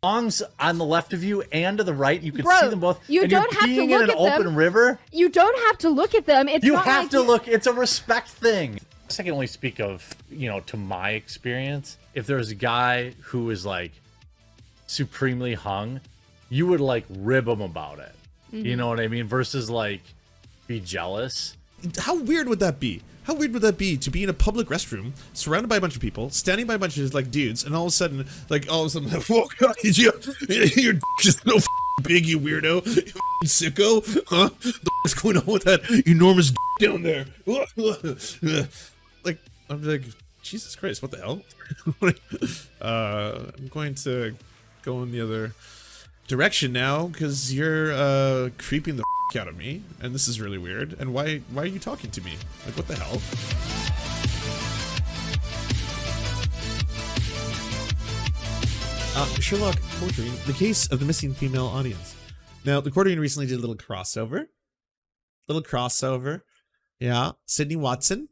Songs on the left of you and to the right, you can Bro, see them both. you and don't you're have to peeing look in an at open them. river. You don't have to look at them. It's You not have like to look. It's a respect thing. I can only speak of, to my experience. If there's a guy who is like supremely hung, you would like rib him about it. You know what I mean? Versus like be jealous. How weird would that be? How weird would that be to be in a public restroom, surrounded by a bunch of people, standing by a bunch of like dudes, and all of a sudden, whoa, God, your just so big, you weirdo, you sicko, huh? What's going on with that enormous down there? Like, I'm like, Jesus Christ, what the hell? I'm going to go in the other direction now because you're creeping the out of me, and this is really weird. And why are you talking to me? Like, what the hell? Sherlock Quartering, the case of the missing female audience. Now, the Quartering recently did a little crossover. Yeah, Sydney Watson,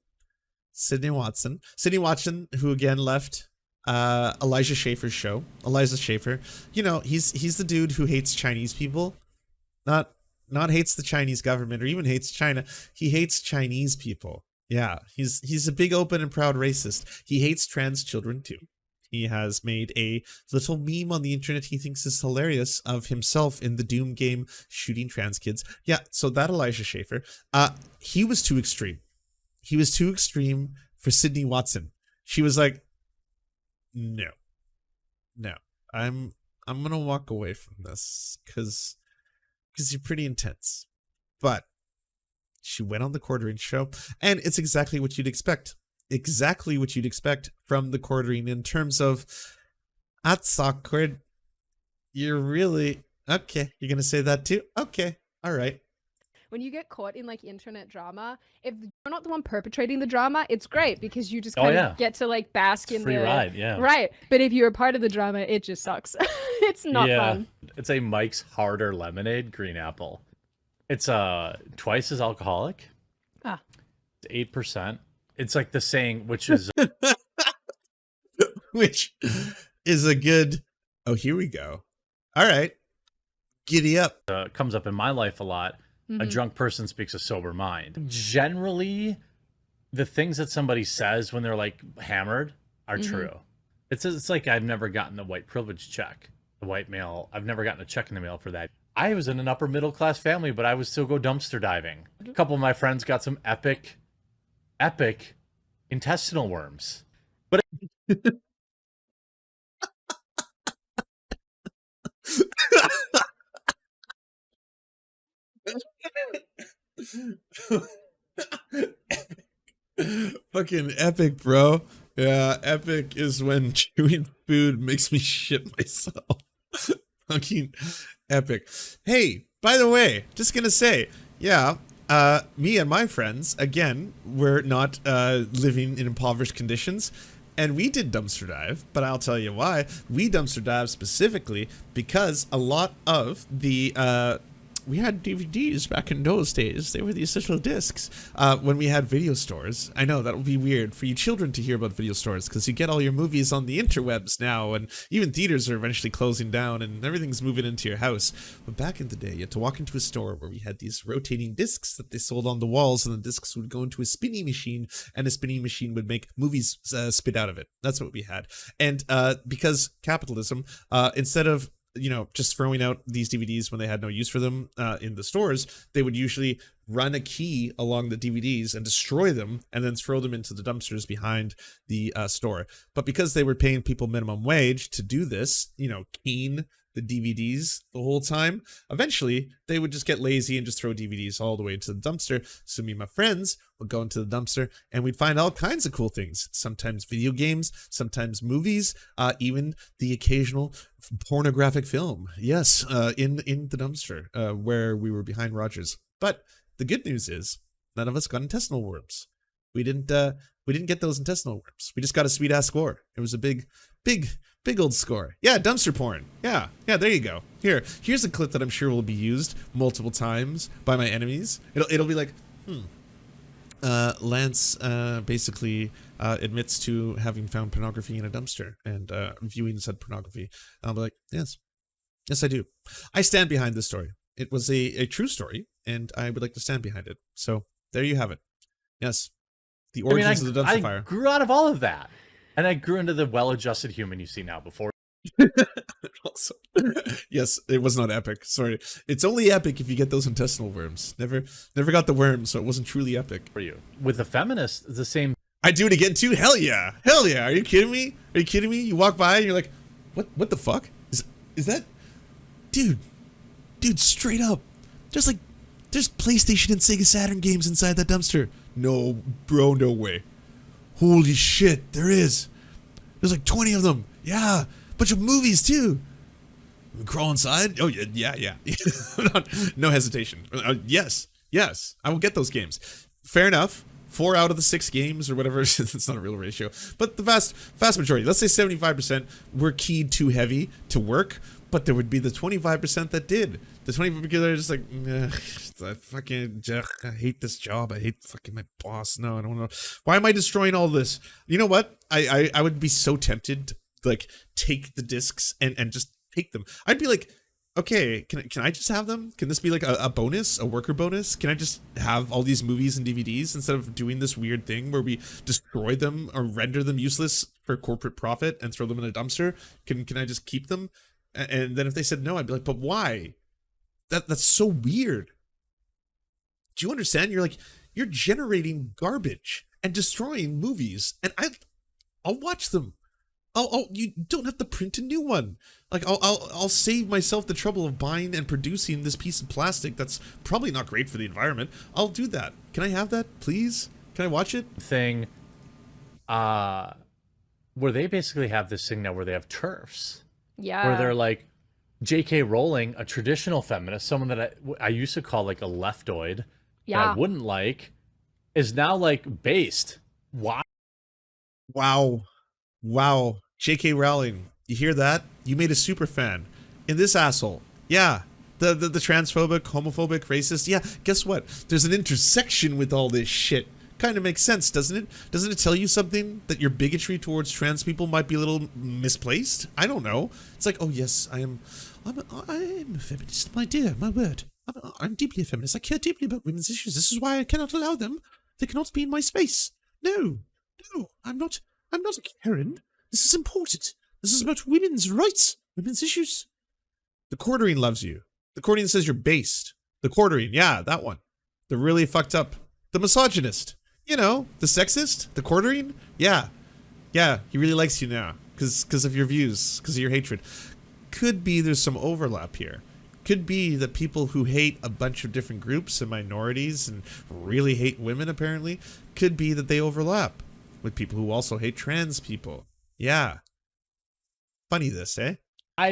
who again left Elijah Schaefer's show. Elijah Schaefer, he's the dude who hates Chinese people, not hates the Chinese government or even hates China. He hates Chinese people. Yeah, he's a big, open, and proud racist. He hates trans children too. He has made a little meme on the internet he thinks is hilarious of himself in the Doom game shooting trans kids. Yeah, so that Elijah Schaefer, he was too extreme. He was too extreme for Sydney Watson. She was like, no, I'm gonna walk away from this because you're pretty intense. But she went on the Quartering show, and it's exactly what you'd expect. Exactly what you'd expect from the Quartering in terms of, that's awkward. You're really, okay, you're gonna say that too? Okay, all right. when you get caught in like internet drama, if you're not the one perpetrating the drama, it's great because you just get to like bask in free ride, yeah. Right. But if you're a part of the drama, it just sucks. It's not fun. It's a Mike's Harder Lemonade green apple. It's twice as alcoholic. It's 8%. It's like the saying, which is which is a good, oh, here we go. All right. Giddy up. Comes up in my life a lot. A drunk person speaks a sober mind. Generally, the things that somebody says when they're like hammered are true. It's like I've never gotten the white privilege check. The white male, I've never gotten a check in the mail for that. I was in an upper middle class family, but I would still go dumpster diving. A couple of my friends got some epic intestinal worms. But fucking epic, bro. Yeah, epic is when chewing food makes me shit myself. Fucking epic. Hey, by the way, just gonna say, yeah, me and my friends, again, we're not living in impoverished conditions, and we did dumpster dive, but I'll tell you why. We dumpster dive specifically because a lot of the we had DVDs back in those days. They were these little discs when we had video stores. I know that would be weird for you children to hear about video stores because you get all your movies on the interwebs now, and even theaters are eventually closing down and everything's moving into your house. But back in the day, you had to walk into a store where we had these rotating discs that they sold on the walls, and the discs would go into a spinning machine, and a spinning machine would make movies spit out of it. That's what we had. And because capitalism, instead of just throwing out these DVDs when they had no use for them in the stores, they would usually run a key along the DVDs and destroy them and then throw them into the dumpsters behind the store. But because they were paying people minimum wage to do this, keying the DVDs the whole time, eventually they would just get lazy and just throw DVDs all the way to the dumpster. So me and my friends would go into the dumpster and we'd find all kinds of cool things. Sometimes video games, sometimes movies, even the occasional pornographic film. Yes, in the dumpster where we were behind Rogers. But the good news is none of us got intestinal worms. We didn't get those intestinal worms. We just got a sweet ass score. It was a big old score. Yeah, dumpster porn. Yeah, there you go. Here's a clip that I'm sure will be used multiple times by my enemies. It'll be like, Lance basically admits to having found pornography in a dumpster and viewing said pornography. I'll be like, yes, I do. I stand behind this story. It was a true story, and I would like to stand behind it. So there you have it. Yes, the origins of the dumpster fire. I grew out of all of that, and I grew into the well-adjusted human you see now. Before. Also, yes, it was not epic. Sorry, it's only epic if you get those intestinal worms. Never got the worms, so it wasn't truly epic for you. With the feminists, it's the same. I do it again too. Hell yeah, hell yeah. Are you kidding me? Are you kidding me? You walk by and you're like, what the fuck is that, dude? Straight up, there's PlayStation and Sega Saturn games inside that dumpster. No, bro, no way. Holy shit, there is. There's like 20 of them. Yeah. Bunch of movies too. Crawl inside. Oh yeah. No hesitation. Yes, I will get those games. Fair enough. 4 out of the 6 games or whatever. It's not a real ratio, but the vast majority, let's say 75%, were keyed too heavy to work. But there would be the 25% that did. The 20% because they're just like, I hate this job. I hate fucking my boss. No, I don't know. Why am I destroying all this? You know what? I would be so tempted to like take the discs and just take them. I'd be like, okay, can I just have them? Can this be like a bonus, a worker bonus? Can I just have all these movies and DVDs instead of doing this weird thing where we destroy them or render them useless for corporate profit and throw them in a dumpster? Can I just keep them? And then if they said no, I'd be like, but why? That's so weird. Do you understand? You're generating garbage and destroying movies, and I'll watch them. You don't have to print a new one. Like I'll save myself the trouble of buying and producing this piece of plastic that's probably not great for the environment. I'll do that. Can I have that, please? Can I watch it? Thing, where they basically have this thing now where they have TERFs. Yeah. Where they're like, J.K. Rowling, a traditional feminist, someone that I used to call like a leftoid, that I wouldn't like, is now like based. Wow. J.K. Rowling, you hear that? You made a super fan. In this asshole. Yeah. The transphobic, homophobic, racist. Yeah, guess what? There's an intersection with all this shit. Kind of makes sense, doesn't it? Doesn't it tell you something that your bigotry towards trans people might be a little misplaced? I don't know. It's like, oh yes, I'm a feminist, my dear, my word. I'm deeply a feminist. I care deeply about women's issues. This is why I cannot allow them. They cannot be in my space. No, I'm not a Karen. This is important. This is about women's rights, women's issues. The quartering loves you. The quartering says you're based. The quartering, yeah, that one. The really fucked up. The misogynist. You know, the sexist, the quartering. Yeah, he really likes you now because of your views, because of your hatred. Could be there's some overlap here. Could be that people who hate a bunch of different groups and minorities and really hate women, apparently, could be that they overlap with people who also hate trans people. Yeah. Funny this, eh?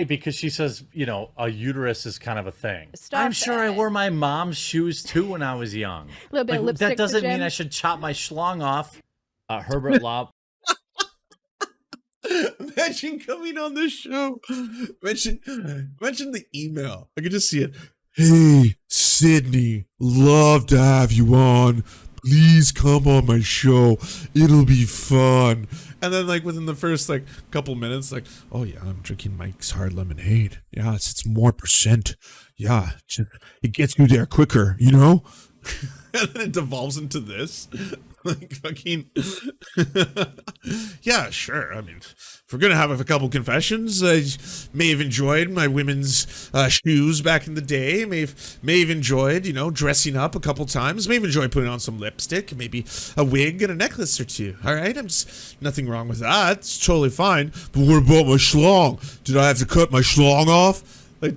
Because she says, you know, a uterus is kind of a thing. I'm sure I wore my mom's shoes too when I was young. A little bit of lipstick. That doesn't mean I should chop my schlong off. Herbert Lobb. Imagine coming on this show. Mention the email. I can just see it. Hey, Sydney, love to have you on. Please come on my show. It'll be fun. And then, like, within the first, like, couple minutes, like, oh, yeah, I'm drinking Mike's Hard Lemonade. Yeah, it's more percent. Yeah, it gets you there quicker, you know? And then it devolves into this. Like, fucking... Yeah, sure. I mean, if we're going to have a couple confessions, I may have enjoyed my women's shoes back in the day. May have enjoyed, you know, dressing up a couple times. May have enjoyed putting on some lipstick, maybe a wig and a necklace or two. All right? Nothing wrong with that. It's totally fine. But what about my schlong? Did I have to cut my schlong off? Like,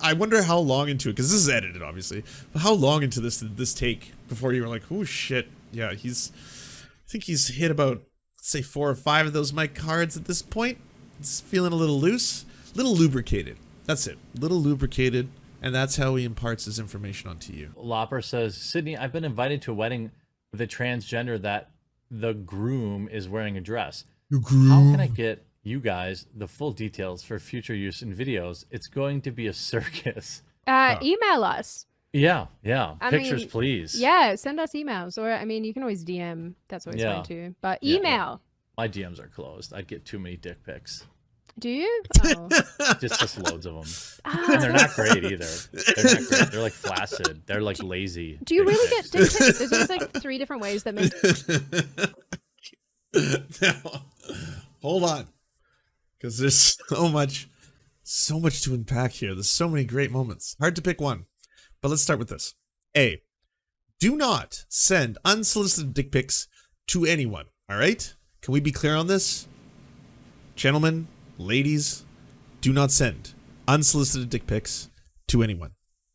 I wonder how long into it, because this is edited, obviously. But how long into this did this take before you were like, oh, shit. Yeah, I think he's hit about, let's say, 4 or 5 of those mic cards at this point. It's feeling a little loose, a little lubricated. That's it, a little lubricated, and that's how he imparts his information onto you. Lopper says, Sydney, I've been invited to a wedding with a transgender that the groom is wearing a dress. How can I get you guys the full details for future use in videos? It's going to be a circus. Email us. Yeah, yeah. I Pictures, mean, please. Yeah, send us emails, or I mean, you can always DM. That's always fine too. But email. My DMs are closed. I'd get too many dick pics. Do you? Oh. Just loads of them. And they're not great either. They're not great. They're like flaccid. They're like lazy. Do you really get dick pics? There's always like 3 different ways that make. Now, hold on, because there's so much to unpack here. There's so many great moments. Hard to pick one, but let's start with this. A, do not send unsolicited dick pics to anyone. All right? Can we be clear on this? Gentlemen, ladies, do not send unsolicited dick pics to anyone.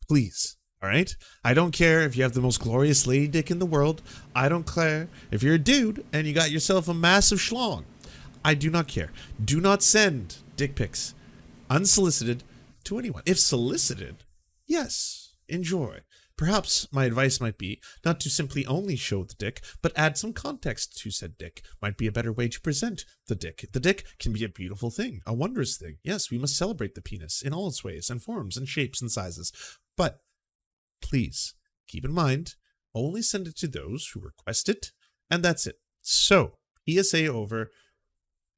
Please. All right? I don't care if you have the most glorious lady dick in the world. I don't care if you're a dude and you got yourself a massive schlong. I do not care. Do not send dick pics unsolicited to anyone. If solicited, yes, enjoy. Perhaps my advice might be not to simply only show the dick, but add some context to said dick. Might be a better way to present the dick. The dick can be a beautiful thing, a wondrous thing. Yes, we must celebrate the penis in all its ways and forms and shapes and sizes. But please keep in mind, only send it to those who request it, and that's it. So, PSA over.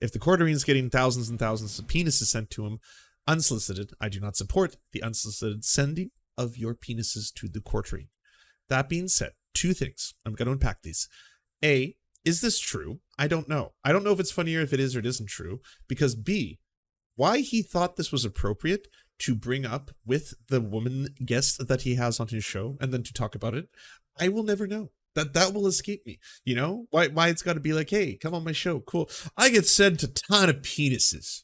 If the Quarterine's getting thousands and thousands of penises sent to him unsolicited, I do not support the unsolicited sending of your penises to the Quarterine. That being said, 2 things. I'm going to unpack these. A, is this true? I don't know. I don't know if it's funnier if it is or it isn't true. Because B, why he thought this was appropriate to bring up with the woman guest that he has on his show and then to talk about it, I will never know. That will escape me. You know? Why it's got to be like, hey, come on my show. Cool. I get sent a ton of penises.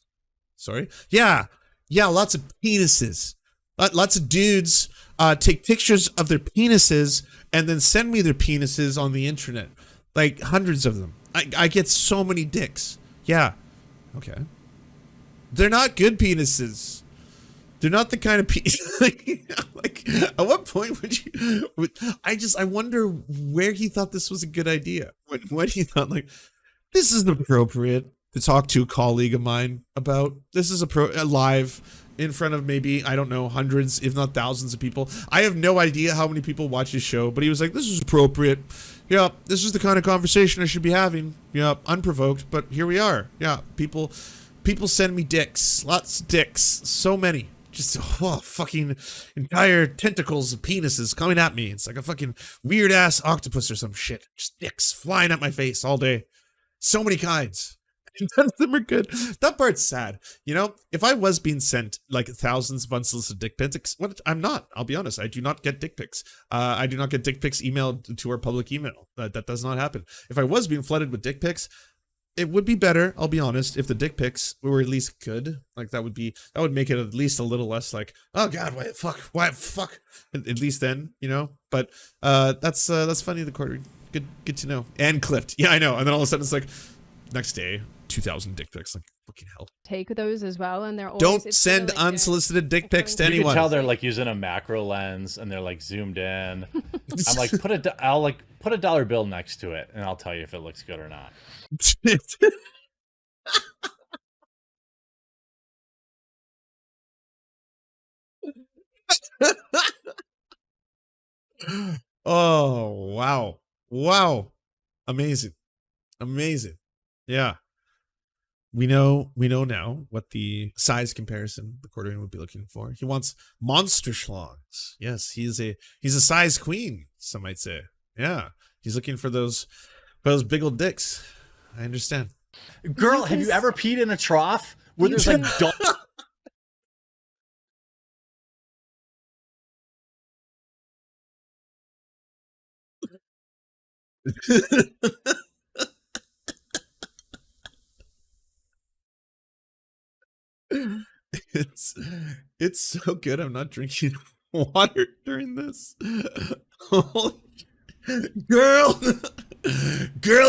Sorry? Yeah, lots of penises. Lots of dudes take pictures of their penises and then send me their penises on the internet. Like hundreds of them. I get so many dicks. Yeah. Okay. They're not good penises. They're not the kind of like at what point I wonder where he thought this was a good idea. When he thought like, this is appropriate to talk to a colleague of mine about. This is live in front of maybe, I don't know, hundreds, if not thousands of people. I have no idea how many people watch his show, but he was like, this is appropriate. Yeah, this is the kind of conversation I should be having. Yeah, unprovoked, but here we are. Yeah, people send me dicks. Lots of dicks. So many. Just fucking entire tentacles of penises coming at me. It's like a fucking weird ass octopus or some shit. Just dicks flying at my face all day. So many kinds. None of them are good. That part's sad. You know, if I was being sent like thousands of unsolicited dick pics, I'm not. I'll be honest. I do not get dick pics. I do not get dick pics emailed to our public email. That does not happen. If I was being flooded with dick pics, it would be better, I'll be honest, if the dick pics were at least good. Like that would make it at least a little less like, oh god, why fuck. At least then, you know. But that's funny. The quarter, good to know. And clipped, yeah, I know. And then all of a sudden it's like, next day, 2,000 dick pics. Like fucking hell. Take those as well, and they're always, don't send unsolicited dick pics to anyone. You can tell they're like using a macro lens and they're like zoomed in. I'm like, I'll put a dollar bill next to it, and I'll tell you if it looks good or not. Oh wow, amazing. Yeah, we know now what the size comparison the Quarterine would be looking for. He wants monster schlongs. Yes, he's a size queen, some might say. Yeah, he's looking for those big old dicks. I understand. Girl, have you ever peed in a trough where there's like It's so good. I'm not drinking water during this. Girl,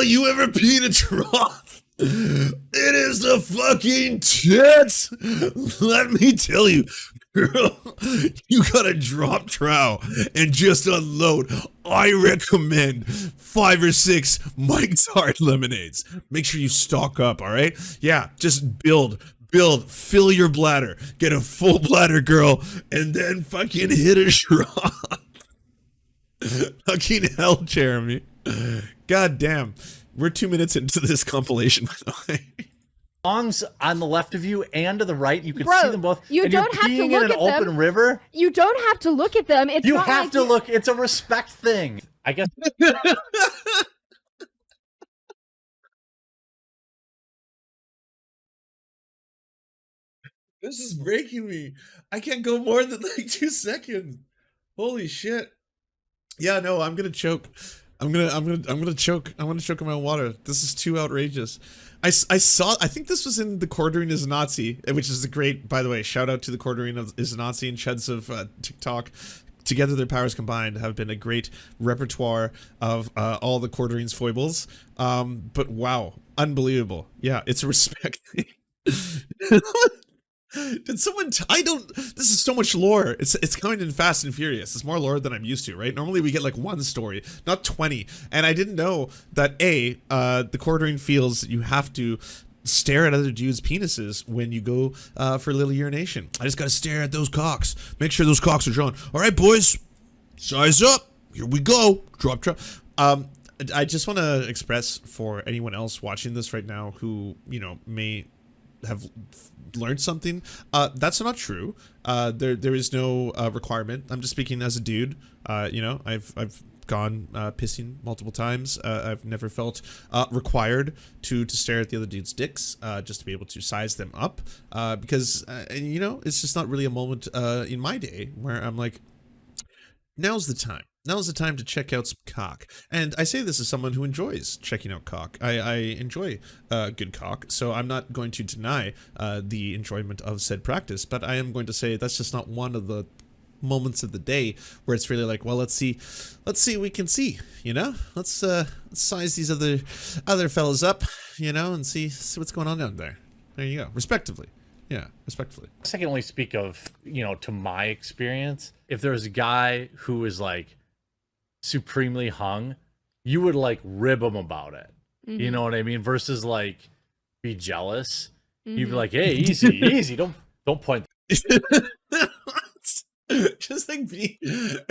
you ever peed in a trough? It is the fucking tits. Let me tell you, girl, you gotta drop trow and just unload. I recommend 5 or 6 Mike's Hard Lemonades. Make sure you stock up, all right? Yeah, just build, fill your bladder, get a full bladder, girl, and then fucking hit a trough. Fucking hell, Jeremy. God damn. We're 2 minutes into this compilation, by the way. Songs on the left of you and to the right, you can Bro, see them both. you and don't you're have to peeing look in an at open them. river. You don't have to look at them. It's You not have like to look. It's a respect thing. I guess. This is breaking me. I can't go more than like 2 seconds. Holy shit. Yeah, no, I'm gonna choke. I'm gonna choke. I'm gonna choke on my water. This is too outrageous. I think this was in The Quartering is Nazi, which is a great, by the way, shout out to The Quartering is Nazi and Sheds of TikTok. Together their powers combined have been a great repertoire of all the Quartering's foibles. But wow, unbelievable. Yeah, it's a respect thing. Did someone I don't this is so much lore. It's coming in fast and furious. It's more lore than I'm used to, right? Normally we get like 1 story, not 20. And I didn't know that the Quartering feels that you have to stare at other dudes' penises when you go for a little urination. I just gotta stare at those cocks. Make sure those cocks are drawn. All right, boys, size up. Here we go. Drop. I just want to express for anyone else watching this right now who, you know, may have learned something. That's not true. There is no requirement. I'm just speaking as a dude. You know, I've gone pissing multiple times. I've never felt required to stare at the other dude's dicks just to be able to size them up because you know, it's just not really a moment in my day where I'm like, now's the time. Now's the time to check out some cock. And I say this as someone who enjoys checking out cock. I enjoy good cock, so I'm not going to deny the enjoyment of said practice, but I am going to say that's just not one of the moments of the day where it's really like, well, let's see what we can see, you know? Let's size these other fellas up, you know, and see what's going on down there. There you go. Respectively. Yeah, respectfully. I can only speak of, you know, to my experience. If there's a guy who is like supremely hung, you would like rib him about it. Mm-hmm. You know what I mean? Versus like be jealous. Mm-hmm. You'd be like, hey, easy, don't point. Just like me.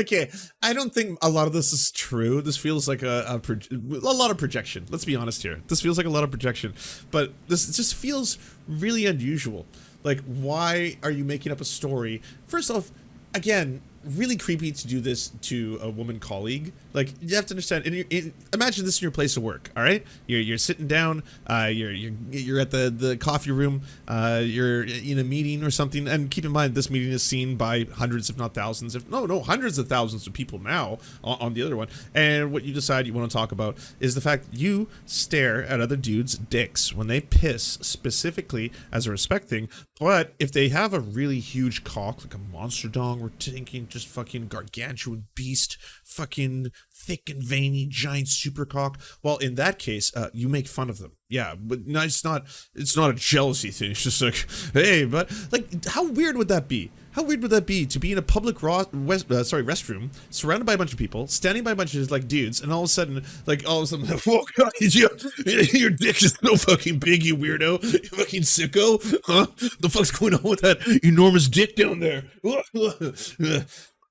Okay, I don't think a lot of this is true. This feels like a lot of projection. Let's be honest here. This feels like a lot of projection, but this just feels really unusual. Like, why are you making up a story? First off, again, really creepy to do this to a woman colleague. Like, you have to understand. Imagine this in your place of work. All right, you're sitting down. You're at the coffee room. You're in a meeting or something. And keep in mind, this meeting is seen by hundreds, if not thousands, hundreds of thousands of people now on the other one. And what you decide you want to talk about is the fact that you stare at other dudes' dicks when they piss, specifically as a respect thing. But if they have a really huge cock, like a monster dong, we're thinking just fucking gargantuan beast, fucking thick and veiny giant super cock, well, in that case, you make fun of them. Yeah, but no, it's not a jealousy thing. It's just like, hey, but like, how weird would that be? How weird would that be to be in a public restroom, surrounded by a bunch of people, standing by a bunch of like dudes, and all of a sudden, oh god, your dick is so fucking big, you weirdo, you fucking sicko, huh? The fuck's going on with that enormous dick down there?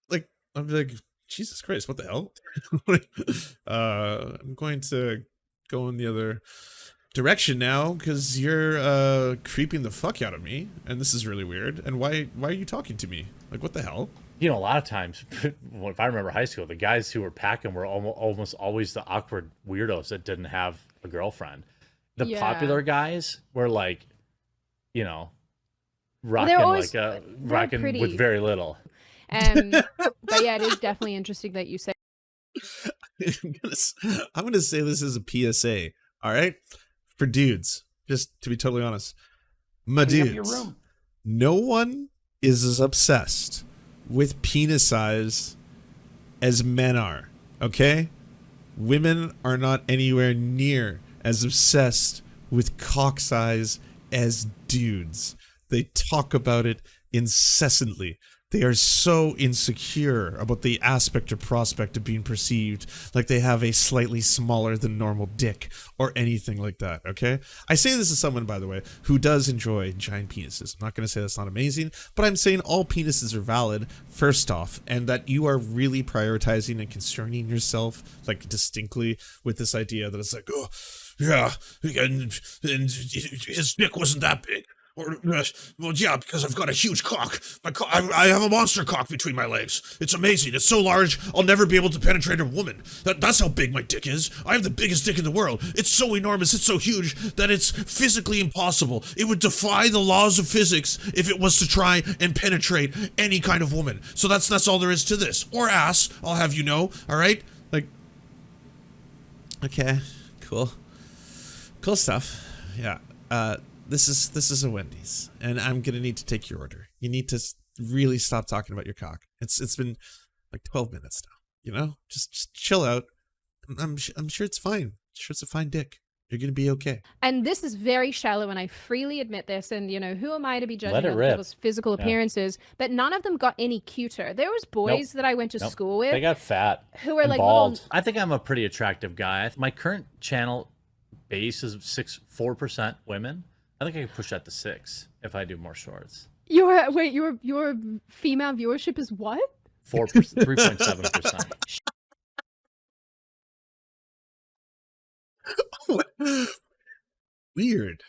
Like, I'm like, Jesus Christ, what the hell? I'm going to go in the other direction now because you're creeping the fuck out of me, and this is really weird. And why are you talking to me? Like, what the hell? You know, a lot of times, if I remember high school, the guys who were packing were almost always the awkward weirdos that didn't have a girlfriend. The popular guys were like, you know, rocking with very little. But yeah, it is definitely interesting that you say. I'm gonna say this as a PSA. All right, for dudes, just to be totally honest, my dudes, no one is as obsessed with penis size as men are. Okay, women are not anywhere near as obsessed with cock size as dudes. They talk about it incessantly. They are so insecure about the aspect or prospect of being perceived like they have a slightly smaller than normal dick or anything like that, okay? I say this as someone, by the way, who does enjoy giant penises. I'm not going to say that's not amazing, but I'm saying all penises are valid, first off, and that you are really prioritizing and concerning yourself, like, distinctly with this idea that it's like, oh, yeah, and his dick wasn't that big. Or, well, yeah, because I've got a huge cock. I have a monster cock between my legs. It's amazing. It's so large, I'll never be able to penetrate a woman. That's how big my dick is. I have the biggest dick in the world. It's so enormous, it's so huge, that it's physically impossible. It would defy the laws of physics if it was to try and penetrate any kind of woman. So that's all there is to this. Or ass, I'll have you know, all right? Like, okay, cool. Cool stuff. Yeah. This is a Wendy's, and I'm gonna need to take your order. You need to really stop talking about your cock. It's been like 12 minutes now. You know, just chill out. I'm sure it's fine. I'm sure it's a fine dick. You're gonna be okay. And this is very shallow, and I freely admit this. And you know, who am I to be judging other people's physical appearances? But none of them got any cuter. There was boys that I went to school with. They got fat. Who were like bald. little... I think I'm a pretty attractive guy. My current channel base is 4% women. I think I could push that to 6 if I do more shorts. Your female viewership is what? 3.7%. Weird.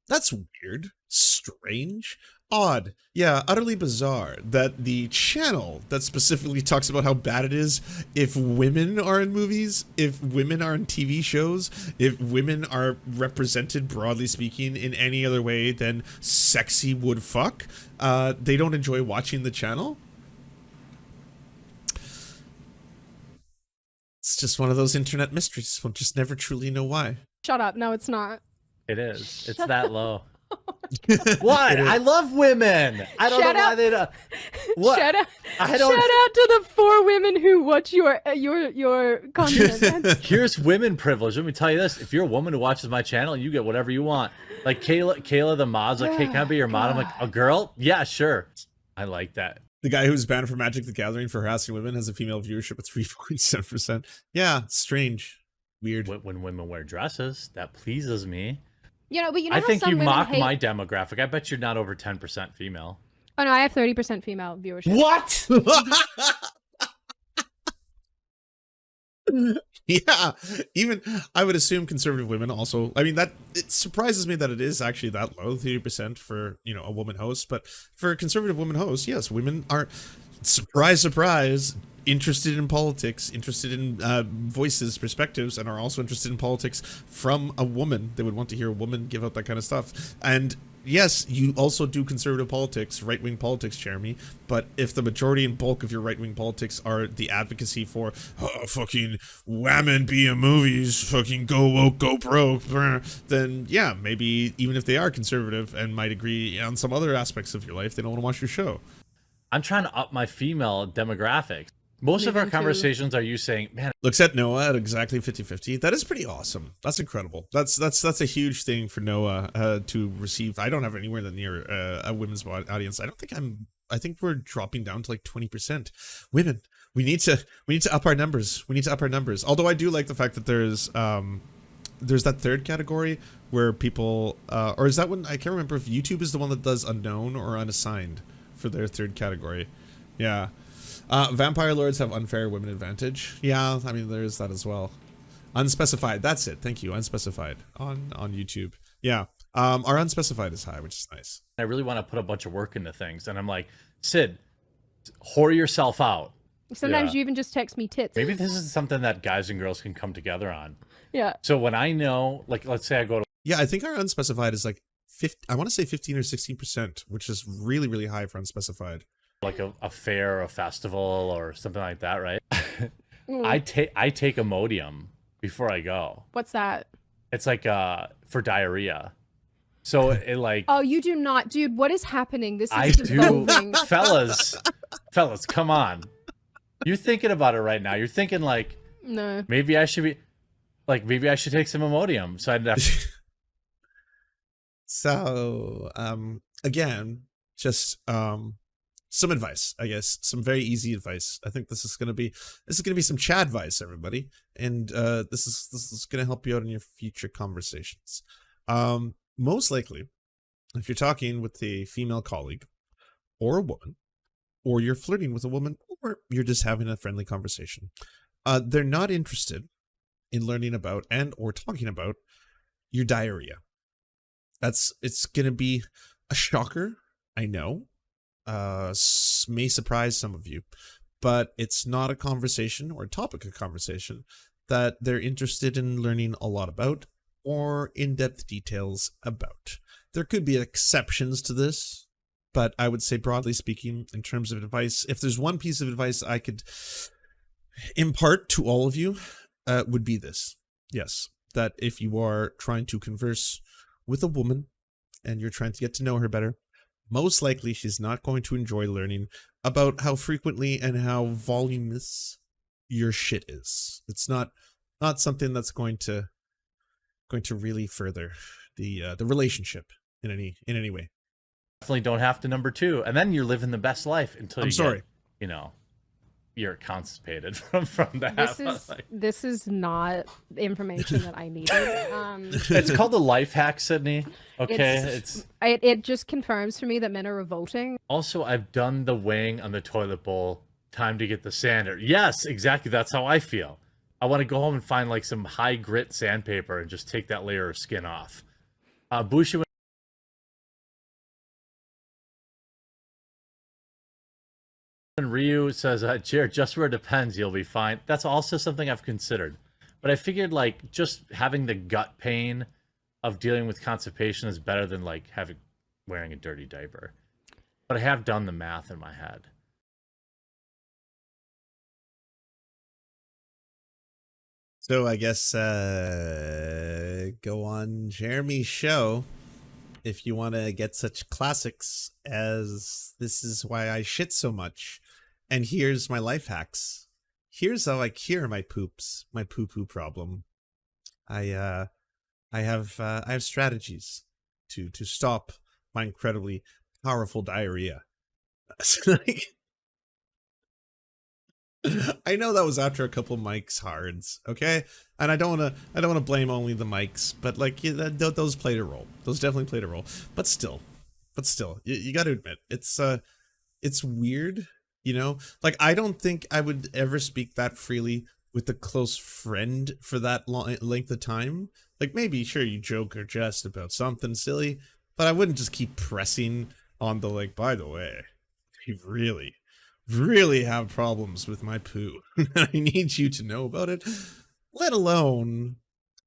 That's weird. Strange. Odd. Yeah, utterly bizarre that the channel that specifically talks about how bad it is if women are in movies, if women are in TV shows, if women are represented, broadly speaking, in any other way than sexy would fuck, they don't enjoy watching the channel. It's just one of those internet mysteries. We'll just never truly know why. Shut up. No, it's not. It is. It's that low. What? I love women. I don't know why they don't. What? Shout out to the 4 women who watch your content. Here's women privilege. Let me tell you this: if you're a woman who watches my channel, you get whatever you want. Like Kayla the mod's like, hey, can I be your mod? I'm like, a girl? Yeah, sure. I like that. The guy who's banned from Magic the Gathering for harassing women has a female viewership of 3.7%. Yeah, strange. Weird. When women wear dresses, that pleases me. You know, but you know, I think you mock my demographic. I bet you're not over 10% female. Oh no, I have 30% female viewership. What? Yeah, even I would assume conservative women also. I mean, that it surprises me that it is actually that low, 30% for, you know, a woman host. But for a conservative woman host, yes, women are, surprise, surprise, interested in politics, interested in voices, perspectives, and are also interested in politics from a woman. They would want to hear a woman give out that kind of stuff. And yes, you also do conservative politics, right-wing politics, Jeremy, but if the majority and bulk of your right-wing politics are the advocacy for fucking women be in movies, fucking go woke, go broke, then yeah, maybe even if they are conservative and might agree on some other aspects of your life, they don't want to watch your show. I'm trying to up my female demographics. Most of our conversations are you saying, man, looks at Noah at exactly 50-50. That is pretty awesome. That's incredible. That's a huge thing for Noah to receive. I don't have anywhere near a women's audience. I think we're dropping down to like 20% women. We need to up our numbers. We need to up our numbers. Although I do like the fact that there's that third category where people or is that one? I can't remember if YouTube is the one that does unknown or unassigned for their third category. Yeah. Vampire lords have unfair women advantage. Yeah, I mean, there's that as well. Unspecified, that's it. Thank you. Unspecified on YouTube. Yeah, our unspecified is high, which is nice. I really want to put a bunch of work into things, and I'm like, Sid, whore yourself out. Sometimes you even just text me tits. Maybe this is something that guys and girls can come together on. Yeah. So when I know, like, let's say I go to... Yeah, I think our unspecified is like 50, I want to say 15 or 16%, which is really, really high for unspecified. Like a fair, a festival, or something like that, right? I take Imodium before I go. What's that? It's like for diarrhea. So it like... Oh, you do not, dude. What is happening? This is I devolving. do, fellas, come on. You're thinking about it right now. You're thinking like, no, maybe I should be, like, maybe I should take some Imodium. So I'd have to... So again, just some advice, I guess, some very easy advice. I think this is gonna be some Chad advice, everybody, and this is gonna help you out in your future conversations. Most likely, if you're talking with a female colleague or a woman, or you're flirting with a woman, or you're just having a friendly conversation, they're not interested in learning about and or talking about your diarrhea. It's gonna be a shocker, I know. May surprise some of you, but it's not a conversation or a topic of conversation that they're interested in learning a lot about or in-depth details about. There could be exceptions to this, but I would say broadly speaking, in terms of advice, if there's one piece of advice I could impart to all of you, would be this. Yes, that if you are trying to converse with a woman and you're trying to get to know her better, most likely she's not going to enjoy learning about how frequently and how voluminous your shit is. It's not something that's going to really further the relationship in any way. Definitely don't have to number 2, and then you're living the best life until get, you're constipated from that. This is not information that I needed. It's called the life hack, Sydney. Okay, it just confirms for me that men are revolting. Also, I've done the weighing on the toilet bowl. Time to get the sander. Yes, exactly. That's how I feel. I want to go home and find like some high grit sandpaper and just take that layer of skin off. Bushu and Ryu says, Jared, just where it depends, you'll be fine. That's also something I've considered. But I figured like just having the gut pain of dealing with constipation is better than like wearing a dirty diaper. But I have done the math in my head. So I guess go on Jeremy's show if you want to get such classics as This Is Why I Shit So Much, and here's my life hacks. Here's how I cure my poo-poo problem. I have strategies to stop my incredibly powerful diarrhea. I know that was after a couple mics hards, okay, and I don't want to blame only the mics, but like those played a role. Those definitely played a role. But still, you got to admit it's weird, you know. Like I don't think I would ever speak that freely with a close friend for that length of time. Like maybe sure you joke or jest about something silly, but I wouldn't just keep pressing on the like. By the way, you really have problems with my poo. I need you to know about it, let alone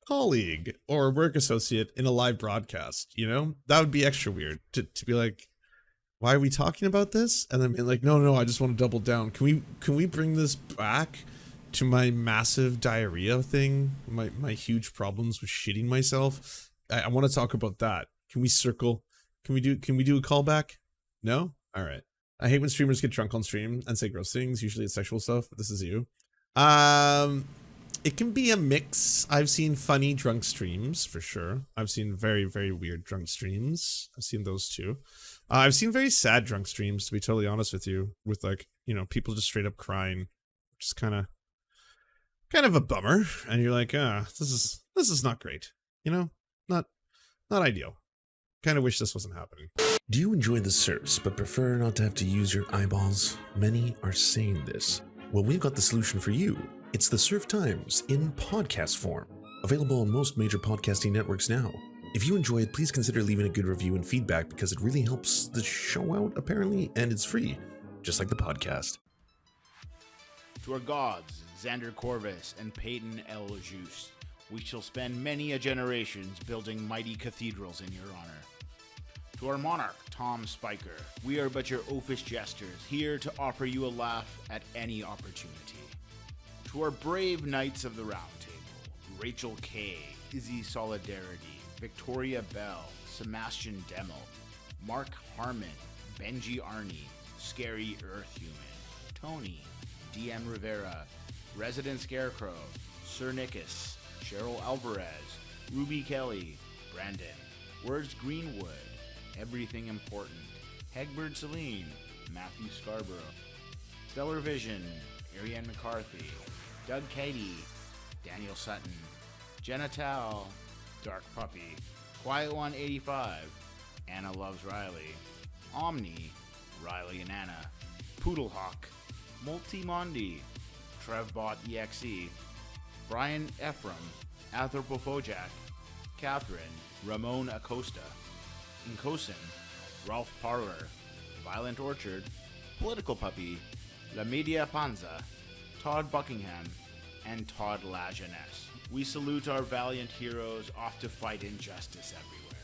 colleague or work associate in a live broadcast. You know, that would be extra weird to be like, why are we talking about this? And then be like, no, I just want to double down. Can we bring this back to my massive diarrhea thing, my huge problems with shitting myself? I want to talk about that. Can we do a callback? No? All right. I hate when streamers get drunk on stream and say gross things. Usually it's sexual stuff, but this is you. It can be a mix. I've seen funny drunk streams, for sure. I've seen very, very weird drunk streams. I've seen those too. I've seen very sad drunk streams, to be totally honest with you, with like, you know, people just straight up crying, which is kind of a bummer. And you're like, this is not great. You know, not ideal. Kind of wish this wasn't happening. Do you enjoy the Serfs but prefer not to have to use your eyeballs? Many are saying this. Well, we've got the solution for you. It's the Serf Times in podcast form. Available on most major podcasting networks now. If you enjoy it, please consider leaving a good review and feedback because it really helps the show out, apparently, and it's free, just like the podcast. To our gods, Xander Corvus and Peyton L. Juste, we shall spend many a generations building mighty cathedrals in your honor. To our monarch, Tom Spiker, we are but your oafish jesters, here to offer you a laugh at any opportunity. To our brave knights of the Round Table, Rachel K., Izzy Solidarity, Victoria Bell, Sebastian Demel, Mark Harmon, Benji Arnie, Scary Earth Human, Tony, DM Rivera, Resident Scarecrow, Sir Nickus, Cheryl Alvarez, Ruby Kelly, Brandon, Words Greenwood, Everything Important, Hegbert Celine, Matthew Scarborough. Stellar Vision, Ariane McCarthy, Doug Cady, Daniel Sutton, Jenna Tal, Dark Puppy, Quiet One 85, Anna Loves Riley, Omni, Riley and Anna, Poodlehawk, Multimondi, Trevbot EXE, Brian Ephraim, Anthropophojack, Catherine, Ramon Acosta, Incosin, Ralph Parler, Violent Orchard, Political Puppy, La Media Panza, Todd Buckingham, and Todd La Jeunesse. We salute our valiant heroes off to fight injustice everywhere.